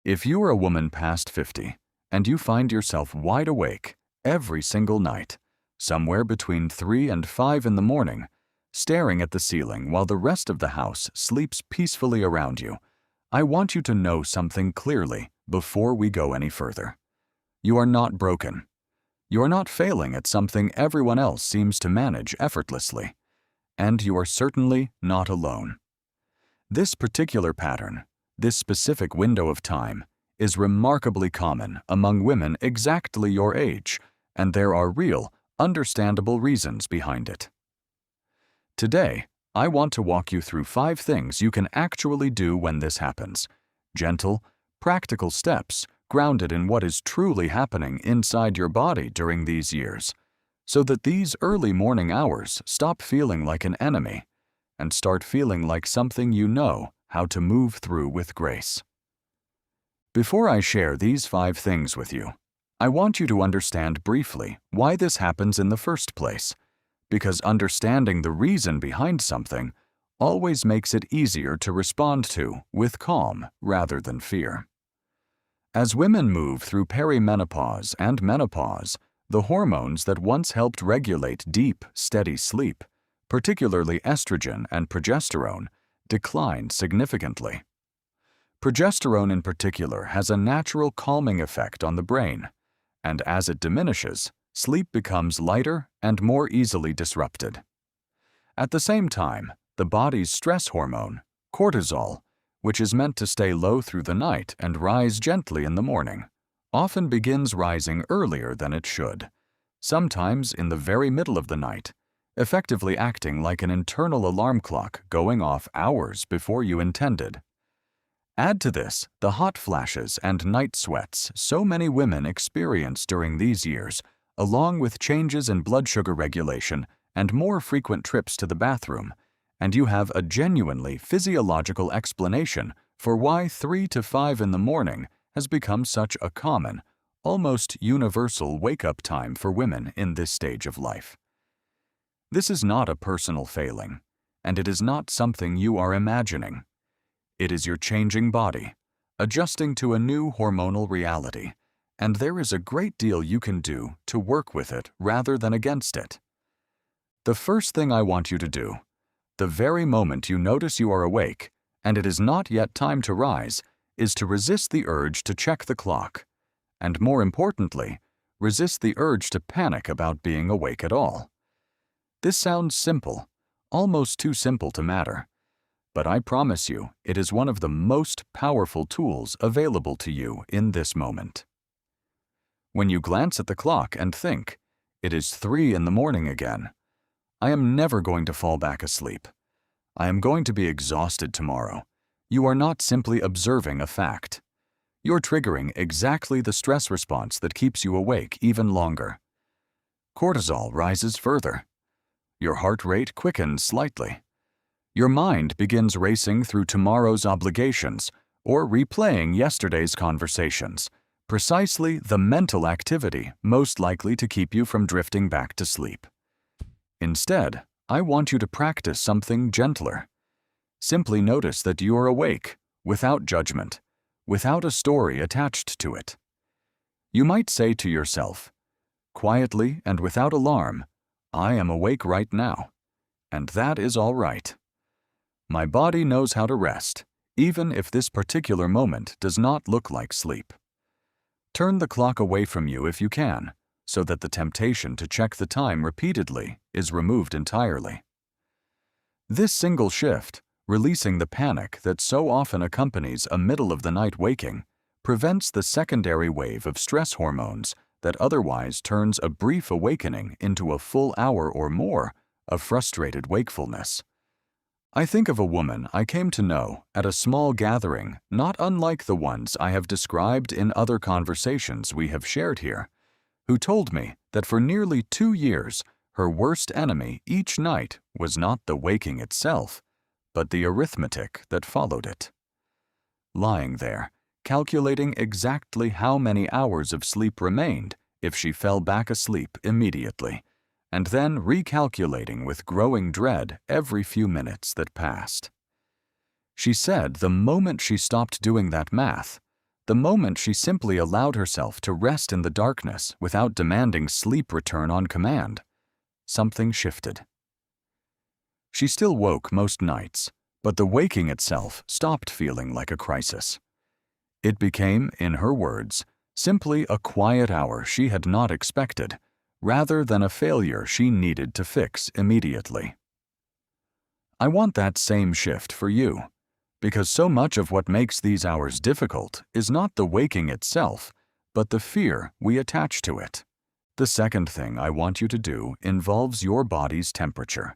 If you are a woman past 50 and you find yourself wide awake every single night, somewhere between 3 and 5 in the morning, staring at the ceiling while the rest of the house sleeps peacefully around you, I want you to know something clearly before we go any further. You are not broken. You are not failing at something everyone else seems to manage effortlessly. And you are certainly not alone. This particular pattern, this specific window of time, is remarkably common among women exactly your age, and there are real, understandable reasons behind it. Today, I want to walk you through 5 things you can actually do when this happens. Gentle, practical steps grounded in what is truly happening inside your body during these years, so that these early morning hours stop feeling like an enemy and start feeling like something you know how to move through with grace. Before I share these 5 things with you, I want you to understand briefly why this happens in the first place, because understanding the reason behind something always makes it easier to respond to with calm rather than fear. As women move through perimenopause and menopause, the hormones that once helped regulate deep, steady sleep, particularly estrogen and progesterone, decline significantly. Progesterone in particular has a natural calming effect on the brain, and as it diminishes, sleep becomes lighter and more easily disrupted. At the same time, the body's stress hormone, cortisol, which is meant to stay low through the night and rise gently in the morning, often begins rising earlier than it should, sometimes in the very middle of the night, effectively acting like an internal alarm clock going off hours before you intended. Add to this the hot flashes and night sweats so many women experience during these years, along with changes in blood sugar regulation and more frequent trips to the bathroom, and you have a genuinely physiological explanation for why 3 to 5 in the morning has become such a common, almost universal wake-up time for women in this stage of life. This is not a personal failing, and it is not something you are imagining. It is your changing body, adjusting to a new hormonal reality, and there is a great deal you can do to work with it rather than against it. The first thing I want you to do, the very moment you notice you are awake and it is not yet time to rise, is to resist the urge to check the clock, and more importantly, resist the urge to panic about being awake at all. This sounds simple, almost too simple to matter, but I promise you it is one of the most powerful tools available to you in this moment. When you glance at the clock and think, "It is 3 in the morning again. I am never going to fall back asleep. I am going to be exhausted tomorrow," you are not simply observing a fact. You're triggering exactly the stress response that keeps you awake even longer. Cortisol rises further. Your heart rate quickens slightly. Your mind begins racing through tomorrow's obligations or replaying yesterday's conversations, precisely the mental activity most likely to keep you from drifting back to sleep. Instead, I want you to practice something gentler. Simply notice that you are awake, without judgment, without a story attached to it. You might say to yourself, quietly and without alarm, "I am awake right now, and that is all right. My body knows how to rest, even if this particular moment does not look like sleep." Turn the clock away from you if you can, so that the temptation to check the time repeatedly is removed entirely. This single shift, releasing the panic that so often accompanies a middle-of-the-night waking, prevents the secondary wave of stress hormones that otherwise turns a brief awakening into a full hour or more of frustrated wakefulness. I think of a woman I came to know at a small gathering not unlike the ones I have described in other conversations we have shared here, who told me that for nearly 2 years her worst enemy each night was not the waking itself, but the arithmetic that followed it. Lying there, calculating exactly how many hours of sleep remained if she fell back asleep immediately, and then recalculating with growing dread every few minutes that passed. She said the moment she stopped doing that math, the moment she simply allowed herself to rest in the darkness without demanding sleep return on command, something shifted. She still woke most nights, but the waking itself stopped feeling like a crisis. It became, in her words, simply a quiet hour she had not expected, rather than a failure she needed to fix immediately. I want that same shift for you, because so much of what makes these hours difficult is not the waking itself, but the fear we attach to it. The second thing I want you to do involves your body's temperature,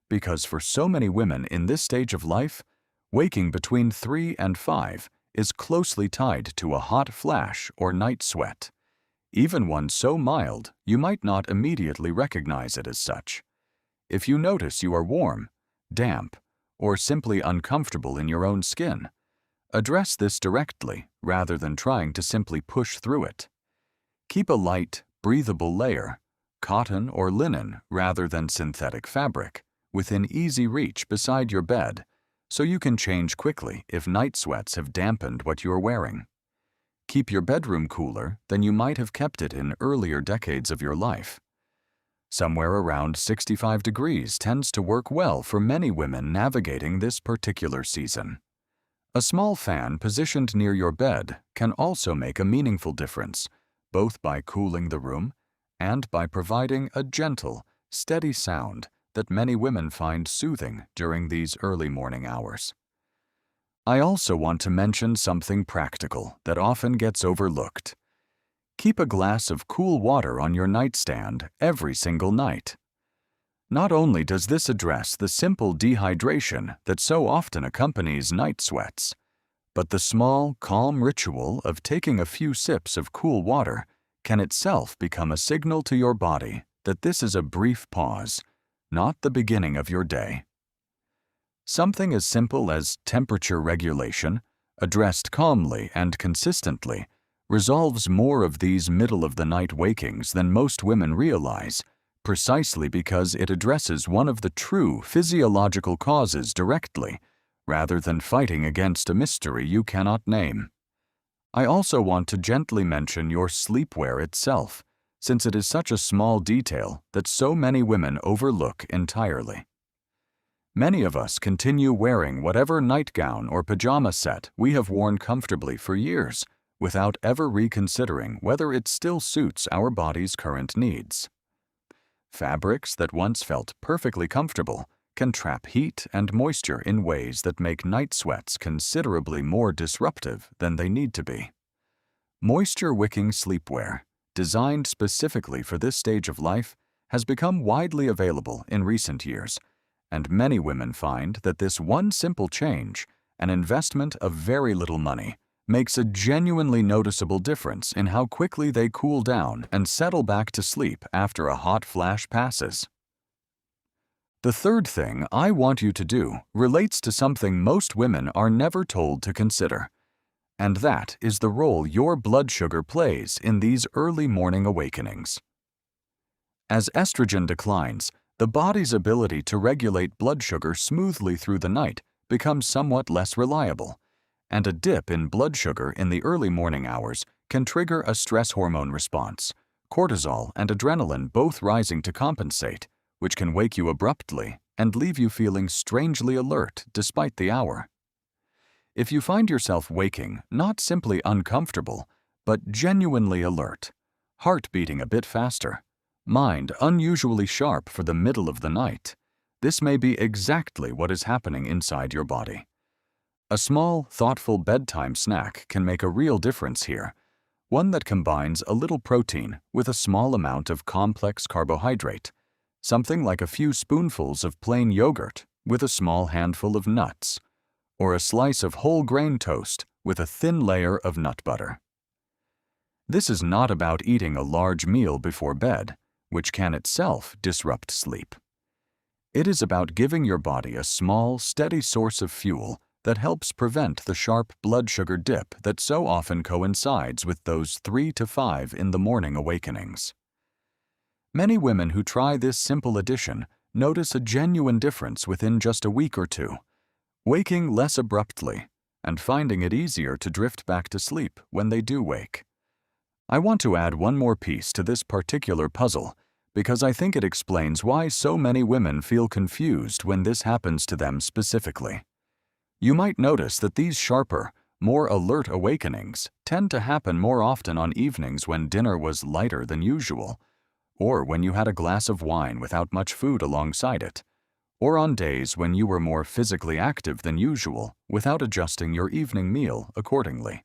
because for so many women in this stage of life, waking between 3 and 5 is closely tied to a hot flash or night sweat, even one so mild you might not immediately recognize it as such. If you notice you are warm, damp, or simply uncomfortable in your own skin, address this directly rather than trying to simply push through it. Keep a light, breathable layer, cotton or linen rather than synthetic fabric, within easy reach beside your bed, so you can change quickly if night sweats have dampened what you're wearing. Keep your bedroom cooler than you might have kept it in earlier decades of your life. Somewhere around 65 degrees tends to work well for many women navigating this particular season. A small fan positioned near your bed can also make a meaningful difference, both by cooling the room and by providing a gentle, steady sound that many women find soothing during these early morning hours. I also want to mention something practical that often gets overlooked. Keep a glass of cool water on your nightstand every single night. Not only does this address the simple dehydration that so often accompanies night sweats, but the small, calm ritual of taking a few sips of cool water can itself become a signal to your body that this is a brief pause, not the beginning of your day. Something as simple as temperature regulation, addressed calmly and consistently, resolves more of these middle-of-the-night wakings than most women realize, precisely because it addresses one of the true physiological causes directly, rather than fighting against a mystery you cannot name. I also want to gently mention your sleepwear itself, since it is such a small detail that so many women overlook entirely. Many of us continue wearing whatever nightgown or pajama set we have worn comfortably for years, without ever reconsidering whether it still suits our body's current needs. Fabrics that once felt perfectly comfortable can trap heat and moisture in ways that make night sweats considerably more disruptive than they need to be. Moisture-wicking sleepwear, designed specifically for this stage of life, has become widely available in recent years, and many women find that this one simple change, an investment of very little money, makes a genuinely noticeable difference in how quickly they cool down and settle back to sleep after a hot flash passes. The third thing I want you to do relates to something most women are never told to consider, and that is the role your blood sugar plays in these early morning awakenings. As estrogen declines, the body's ability to regulate blood sugar smoothly through the night becomes somewhat less reliable, and a dip in blood sugar in the early morning hours can trigger a stress hormone response, cortisol and adrenaline both rising to compensate, which can wake you abruptly and leave you feeling strangely alert despite the hour. If you find yourself waking not simply uncomfortable, but genuinely alert, heart beating a bit faster, mind unusually sharp for the middle of the night, this may be exactly what is happening inside your body. A small, thoughtful bedtime snack can make a real difference here, one that combines a little protein with a small amount of complex carbohydrate, something like a few spoonfuls of plain yogurt with a small handful of nuts, or a slice of whole grain toast with a thin layer of nut butter. This is not about eating a large meal before bed, which can itself disrupt sleep. It is about giving your body a small, steady source of fuel that helps prevent the sharp blood sugar dip that so often coincides with those 3 to 5 in the morning awakenings. Many women who try this simple addition notice a genuine difference within just a week or two, waking less abruptly, and finding it easier to drift back to sleep when they do wake. I want to add one more piece to this particular puzzle because I think it explains why so many women feel confused when this happens to them specifically. You might notice that these sharper, more alert awakenings tend to happen more often on evenings when dinner was lighter than usual, or when you had a glass of wine without much food alongside it, or on days when you were more physically active than usual without adjusting your evening meal accordingly.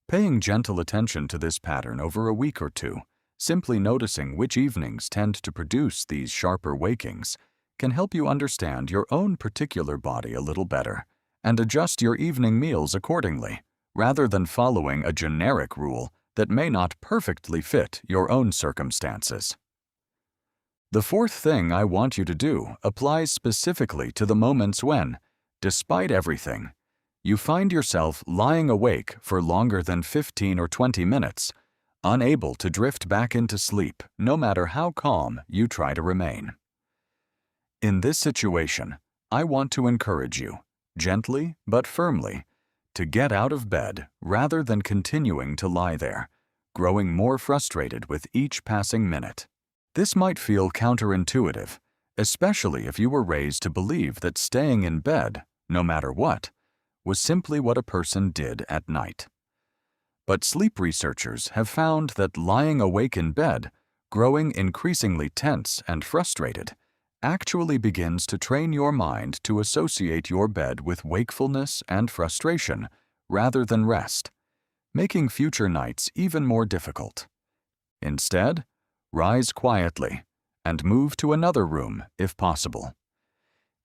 Paying gentle attention to this pattern over a week or two, simply noticing which evenings tend to produce these sharper wakings, can help you understand your own particular body a little better and adjust your evening meals accordingly, rather than following a generic rule that may not perfectly fit your own circumstances. The fourth thing I want you to do applies specifically to the moments when, despite everything, you find yourself lying awake for longer than 15 or 20 minutes, unable to drift back into sleep no matter how calm you try to remain. In this situation, I want to encourage you, gently but firmly, to get out of bed rather than continuing to lie there, growing more frustrated with each passing minute. This might feel counterintuitive, especially if you were raised to believe that staying in bed, no matter what, was simply what a person did at night. But sleep researchers have found that lying awake in bed, growing increasingly tense and frustrated, actually begins to train your mind to associate your bed with wakefulness and frustration rather than rest, making future nights even more difficult. Instead, rise quietly and move to another room if possible.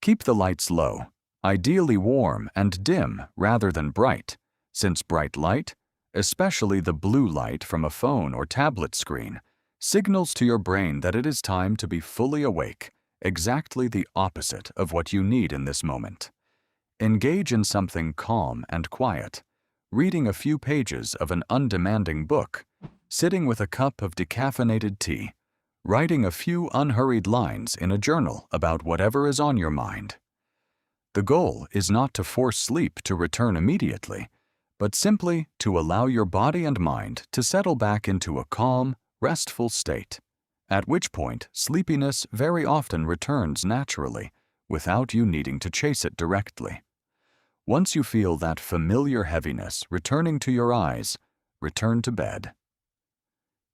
Keep the lights low, ideally warm and dim rather than bright, since bright light, especially the blue light from a phone or tablet screen, signals to your brain that it is time to be fully awake, exactly the opposite of what you need in this moment. Engage in something calm and quiet, reading a few pages of an undemanding book, sitting with a cup of decaffeinated tea, writing a few unhurried lines in a journal about whatever is on your mind. The goal is not to force sleep to return immediately, but simply to allow your body and mind to settle back into a calm, restful state, at which point sleepiness very often returns naturally, without you needing to chase it directly. Once you feel that familiar heaviness returning to your eyes, return to bed.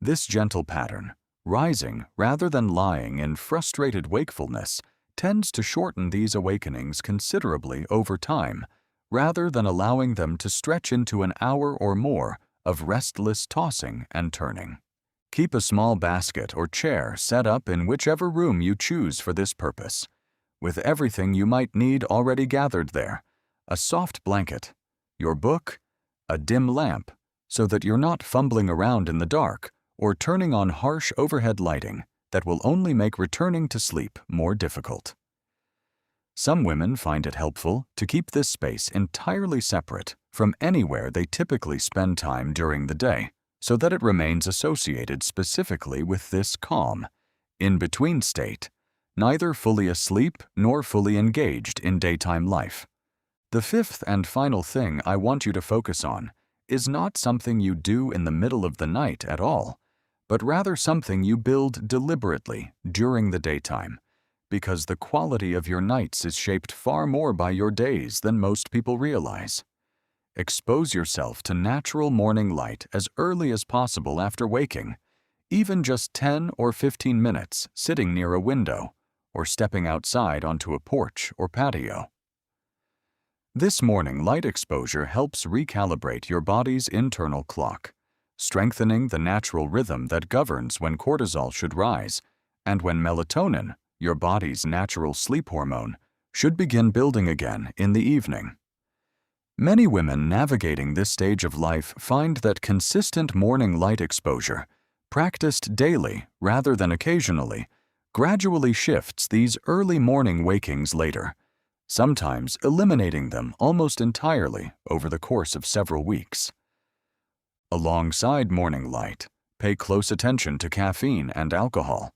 This gentle pattern, rising rather than lying in frustrated wakefulness, tends to shorten these awakenings considerably over time, rather than allowing them to stretch into an hour or more of restless tossing and turning. Keep a small basket or chair set up in whichever room you choose for this purpose, with everything you might need already gathered there: a soft blanket, your book, a dim lamp, so that you're not fumbling around in the dark or turning on harsh overhead lighting that will only make returning to sleep more difficult. Some women find it helpful to keep this space entirely separate from anywhere they typically spend time during the day, so that it remains associated specifically with this calm, in-between state, neither fully asleep nor fully engaged in daytime life. The fifth and final thing I want you to focus on is not something you do in the middle of the night at all, but rather something you build deliberately during the daytime, because the quality of your nights is shaped far more by your days than most people realize. Expose yourself to natural morning light as early as possible after waking, even just 10 or 15 minutes sitting near a window or stepping outside onto a porch or patio. This morning light exposure helps recalibrate your body's internal clock, strengthening the natural rhythm that governs when cortisol should rise and when melatonin, your body's natural sleep hormone, should begin building again in the evening. Many women navigating this stage of life find that consistent morning light exposure, practiced daily rather than occasionally, gradually shifts these early morning wakings later, sometimes eliminating them almost entirely over the course of several weeks. Alongside morning light, pay close attention to caffeine and alcohol,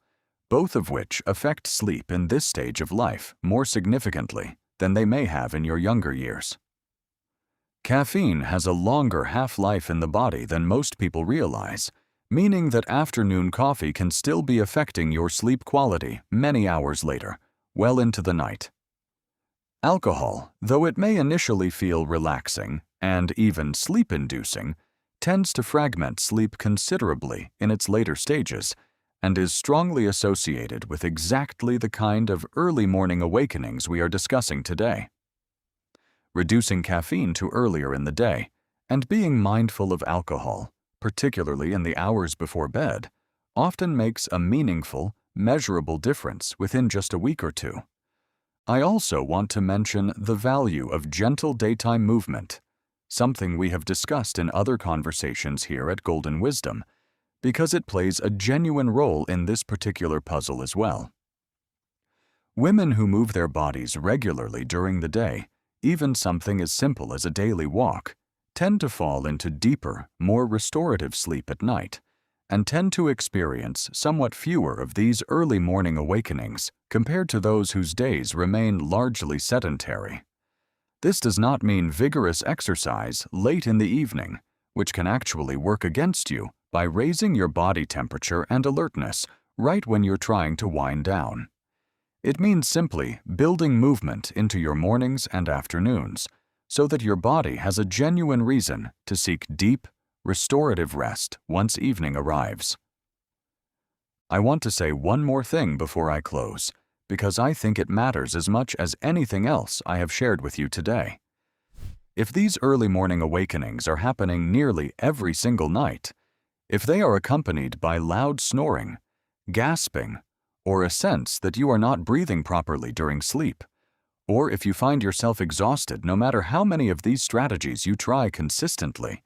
both of which affect sleep in this stage of life more significantly than they may have in your younger years. Caffeine has a longer half-life in the body than most people realize, meaning that afternoon coffee can still be affecting your sleep quality many hours later, well into the night. Alcohol, though it may initially feel relaxing and even sleep-inducing, tends to fragment sleep considerably in its later stages and is strongly associated with exactly the kind of early morning awakenings we are discussing today. Reducing caffeine to earlier in the day and being mindful of alcohol, particularly in the hours before bed, often makes a meaningful, measurable difference within just a week or two. I also want to mention the value of gentle daytime movement, something we have discussed in other conversations here at Golden Wisdom, because it plays a genuine role in this particular puzzle as well. Women who move their bodies regularly during the day, even something as simple as a daily walk, tend to fall into deeper, more restorative sleep at night, and tend to experience somewhat fewer of these early morning awakenings compared to those whose days remain largely sedentary. This does not mean vigorous exercise late in the evening, which can actually work against you by raising your body temperature and alertness right when you're trying to wind down. It means simply building movement into your mornings and afternoons so that your body has a genuine reason to seek deep, restorative rest once evening arrives. I want to say one more thing before I close, because I think it matters as much as anything else I have shared with you today. If these early morning awakenings are happening nearly every single night, if they are accompanied by loud snoring, gasping, or a sense that you are not breathing properly during sleep, or if you find yourself exhausted no matter how many of these strategies you try consistently,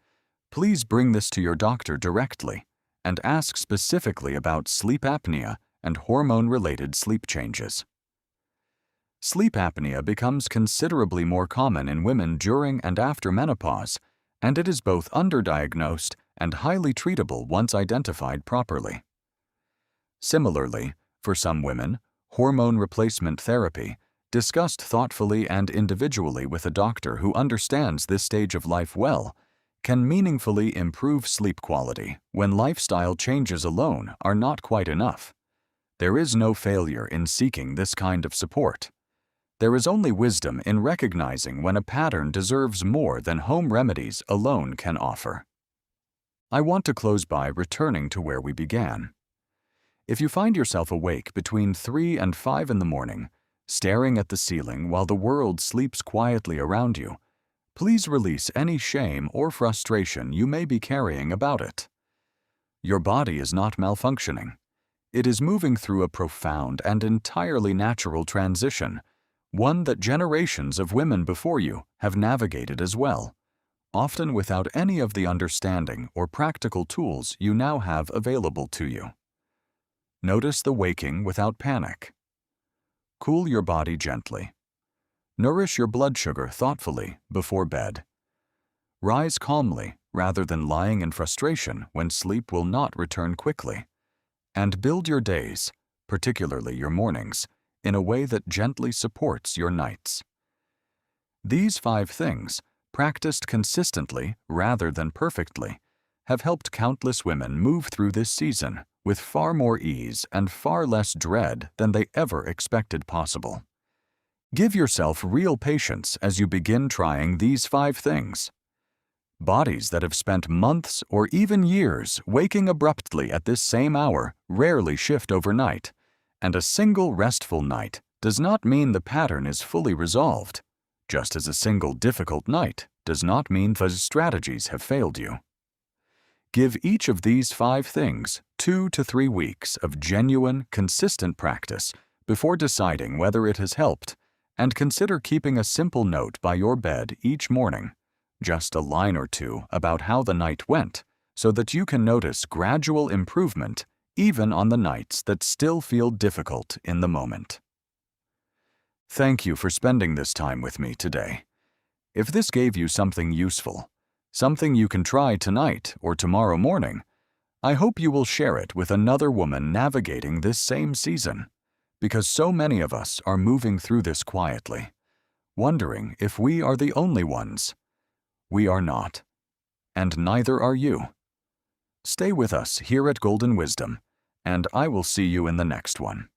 please bring this to your doctor directly and ask specifically about sleep apnea and hormone-related sleep changes. Sleep apnea becomes considerably more common in women during and after menopause, and it is both underdiagnosed and highly treatable once identified properly. Similarly, for some women, hormone replacement therapy, discussed thoughtfully and individually with a doctor who understands this stage of life well, can meaningfully improve sleep quality when lifestyle changes alone are not quite enough. There is no failure in seeking this kind of support. There is only wisdom in recognizing when a pattern deserves more than home remedies alone can offer. I want to close by returning to where we began. If you find yourself awake between 3 and 5 in the morning, staring at the ceiling while the world sleeps quietly around you, please release any shame or frustration you may be carrying about it. Your body is not malfunctioning. It is moving through a profound and entirely natural transition, one that generations of women before you have navigated as well, often without any of the understanding or practical tools you now have available to you. Notice the waking without panic. Cool your body gently. Nourish your blood sugar thoughtfully before bed. Rise calmly rather than lying in frustration when sleep will not return quickly. And build your days, particularly your mornings, in a way that gently supports your nights. These 5 things, practiced consistently rather than perfectly, have helped countless women move through this season with far more ease and far less dread than they ever expected possible. Give yourself real patience as you begin trying these 5 things. Bodies that have spent months or even years waking abruptly at this same hour rarely shift overnight, and a single restful night does not mean the pattern is fully resolved, just as a single difficult night does not mean those strategies have failed you. Give each of these 5 things 2 to 3 weeks of genuine, consistent practice before deciding whether it has helped, and consider keeping a simple note by your bed each morning, just a line or 2 about how the night went, so that you can notice gradual improvement even on the nights that still feel difficult in the moment. Thank you for spending this time with me today. If this gave you something useful, something you can try tonight or tomorrow morning, I hope you will share it with another woman navigating this same season, because so many of us are moving through this quietly, wondering if we are the only ones. We are not. And neither are you. Stay with us here at Golden Wisdom, and I will see you in the next one.